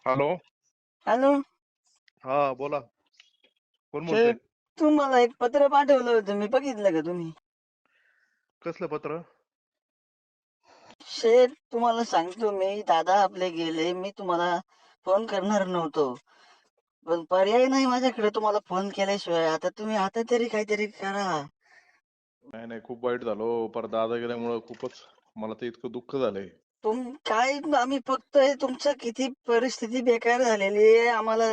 Hello. Hello. हा बोला. कोण बोलतोय? शेठ, तुम्हाला एक पत्र पाठवलं होतं, मी बघितलं का तुम्ही? कसलं पत्र? शेठ, तुम्हाला सांगतो मी, दादा आपले गेले, मी तुम्हाला फोन करणार नव्हतो, पण पर्याय नाही माझ्याकडे तुम्हाला फोन केल्याशिवाय. आता तुम्ही आता तरी काहीतरी करा. नाही नाही, खूप वाईट झालो. पर दादा गेल्यामुळं खूपच मला तर इतकं दुःख झालंय. काय आम्ही फक्त तुमचं किती परिस्थिती बेकार झालेली आहे आम्हाला.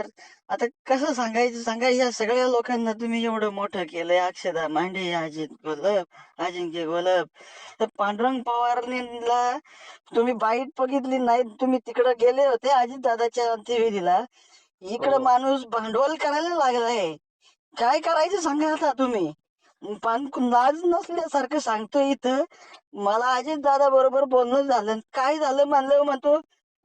आता कसं सांगायचं सांगा, या सगळ्या लोकांना तुम्ही एवढं मोठं केलंय. अक्षदा मांडे, अजिंक्य गोलप, तर पांडुरंग पवारला तुम्ही वाईट बघितली नाही. तुम्ही तिकडे गेले होते अजितदादाच्या अंत्यविधीला. इकडं हो. माणूस भांडवल करायला लागलाय. काय करायचं सांगा आता तुम्ही. पण लाज नसल्यासारखं सांगतोय इथं. मला अजित दादा बरोबर बोलणं झालं, काय झालं म्हणलं, म्हणतो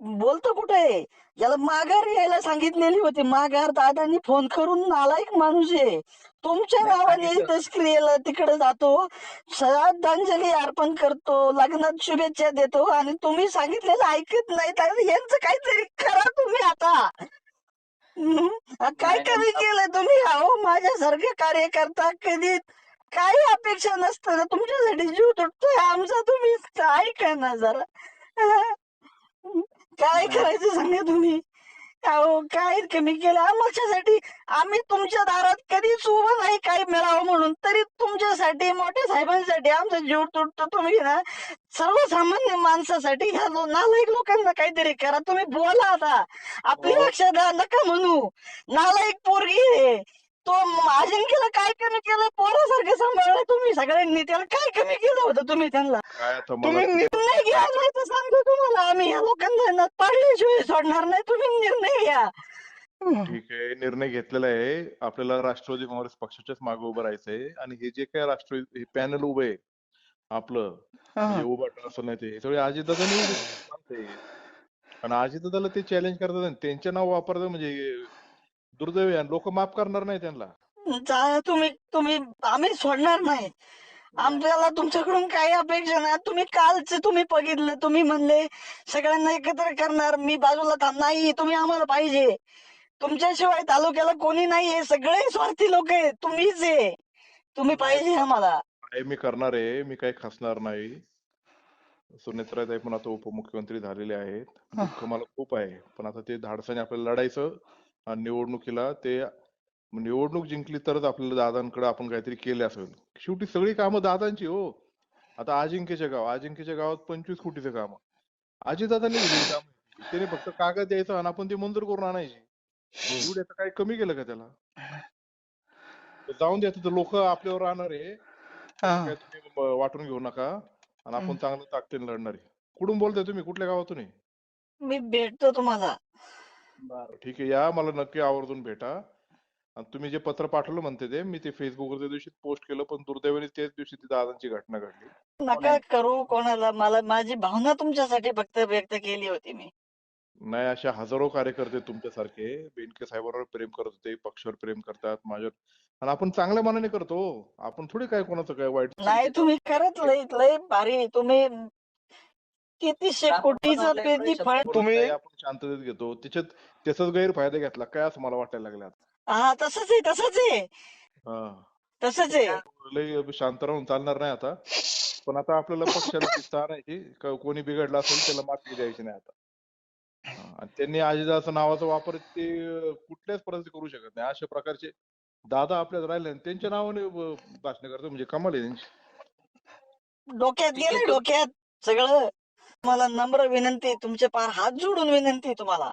बोलतो कुठे. याला माघार यायला सांगितलेली होती. माघार दादानी फोन करून, नालायक माणूस आहे. तुमच्या नाही नावाने सांगितलं. क्रियेला तिकडे जातो, श्रद्धांजली अर्पण करतो, लग्नात शुभेच्छा देतो, आणि तुम्ही सांगितलेलं ऐकत नाही. तर यांचं काहीतरी करा तुम्ही आता. काय कमी केलं तुम्ही? अहो, माझ्यासारखे कार्यकर्ता कधी काही अपेक्षा नसताना तुमच्यासाठी जीव तुटतोय आमचा. तुम्ही ऐका ना जरा. काय करायचं सांगा तुम्ही. अहो, काय कमी केलं आमच्यासाठी? आम्ही तुमच्या दारात कधीच उभं नाही काय मिळावं म्हणून, तरी तुमच्यासाठी, मोठ्या साहेबांसाठी आमचा जीव तुटतो. तुम्ही ना सर्वसामान्य माणसासाठी, ह्या नालायक लोकांना काहीतरी करा. तुम्ही बोला आता. आपली हो. अक्षदा नका म्हणू. नालायक पोरगी आहे तो. अजिंक्यला काय कमी केलं? पोरासारखं सांभाळलं तुम्ही सगळ्यांनी. त्याला काय कमी केलं होतं तुम्ही त्यांना? काय आता मला तुम्ही निर्णय घ्या, नाही तर सांगतो तुम्हाला आम्ही, या लोकांना पाडल्याशिवाय सोडणार नाही. तुम्ही निर्णय घ्या. ठीक आहे, निर्णय घेतलेला आहे. आपल्याला राष्ट्रवादी काँग्रेस पक्षाच्याच मागे उभं राहायचंय. आणि हे जे काय राष्ट्रवादी पॅनल उभं आहे आपलं, म्हणजे उभं असं नाही, ते सगळे अजितदादांनी उभे केलेले. आणि अजितदादाला ते चॅलेंज करतात आणि त्यांचे नाव वापरतात, म्हणजे दुर्दैव आहे. लोक माफ करणार नाही त्यांना. तुम्ही तुम्ही आम्ही सोडणार नाही. आमच्याला तुमच्याकडून काही अपेक्षा नाही. तुम्ही कालचे तुम्ही बघितलं, तुम्ही म्हणले सगळ्यांना एकत्र करणार, मी बाजूला नाही. तुम्ही आम्हाला पाहिजे. तुमच्याशिवाय तालुक्याला कोणी नाहीये. सगळे स्वार्थी लोक आहे, तुम्हीच आहे. तुम्ही नाही, पाहिजे आम्हाला. आहे मी करणार आहे, मी काही खचणार नाही. सुनेत्राताई पण आता उपमुख्यमंत्री झालेले आहेत. दुःख मला खूप आहे, पण आता ते धाडसाने आपल्याला लढायचं. आणि निवडणुकीला ते निवडणूक जिंकली तरच आपल्याला दादांकडे आपण काहीतरी केले असेल. शेवटी सगळी कामं दादांची हो. आता अजिंक्यच्या गावात 25 कोटीचं काम अजितदादांनी दिलेली काम. त्याने फक्त कागद द्यायचा आणि आपण ते मंजूर करून आणायची. एवढ्याचं काय कमी केलं का त्याला? जाऊन द्या, तिथं लोक आपल्यावर राहणार आहे. त्याचं काय तुम्ही वाटून घेऊ नका. आणि आपण चांगलं ताकदीने लढणार आहे. कुठून बोलताय तुम्ही? कुठल्या गावातून आहे? मी भेटतो तुम्हाला. बरं ठीक आहे, या मला नक्की आवर्जून भेटा. आणि तुम्ही जे पत्र पाठवलं म्हणते ते, मी ते फेसबुकवर त्या दिवशी पोस्ट केलं, पण दुर्दैवाने त्याच दिवशी ती दादांची घटना घडली. नका करू कोणाला. मला माझी भावना तुमच्यासाठी फक्त व्यक्त केली होती मी. नाही, अशा हजारो कार्यकर्ते तुमच्यासारखे बेनके साहेबांवर प्रेम करत होते, पक्षावर प्रेम करतात, माझ्यावर. आणि आपण चांगल्या मनाने करतो. आपण थोडी काय कोणाचं काय वाईट नाही, तुम्ही करत लय लय भारी. तुम्ही कितीशे कोटीचं पेरणी फळ तुम्ही. नाही, आपण शांततेत घेतो. त्याचाच गैरफायदा घेतला काय असं मला वाटायला लागलं आता. हा, तसंच आहे, तसंच आहे, हा. तसंच आहे. लय शांत राहून चालणार नाही आता. पण आता आपल्याला पक्षाला शिस्त आणायची. कोणी बिघडलं असेल त्याला माफी द्यायची नाही आता. आणि त्यांनी अजितदादाचं नावाचा वापर ते कुठल्याच परिस्थितीत करू शकत नाही. अशा प्रकारचे दादा आपल्यात राहिले आणि त्यांच्या नावाने भाषण करतो, म्हणजे कमाल आहे त्यांची. डोक्यात गेले, डोक्यात सगळं. मला नम्र विनंती, तुमचे पार हात जोडून विनंती तुम्हाला.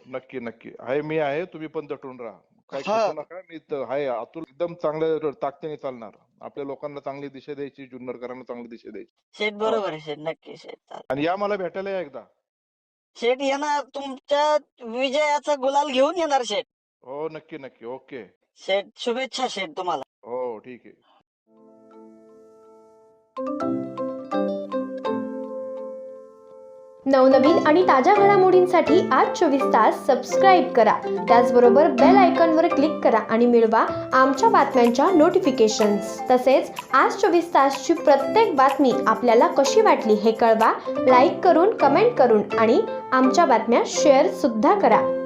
नक्की नक्की आहे, मी आहे. तुम्ही पण दटून राहा, काही हा, खचू नका. मी आहे अतुल, एकदम चांगल्या ताकदीने चालणार. आपल्या लोकांना चांगली दिशा द्यायची, जुन्नरकरांना चांगली दिशा द्यायची. शेठ बरोबर आहे शेठ, नक्की शेठ. चालेल आणि या मला भेटायला या एकदा. शेठ, येणार तुमच्या विजयाचा गुलाल घेऊन येणार शेठ. हो नक्की नक्की. ओके. शेठ, शुभेच्छा शेठ तुम्हाला. हो ठीक आहे. नवनवीन आणि ताज्या घडामोडींसाठी आज 24 तास सबस्क्राईब करा. त्याचबरोबर बेल आयकॉनवर क्लिक करा आणि मिळवा आमच्या बातम्यांच्या नोटिफिकेशन्स. तसेच आज 24 तासची प्रत्येक बातमी आपल्याला कशी वाटली हे कळवा. लाईक करून, कमेंट करून आणि आमच्या बातम्या शेअर सुद्धा करा.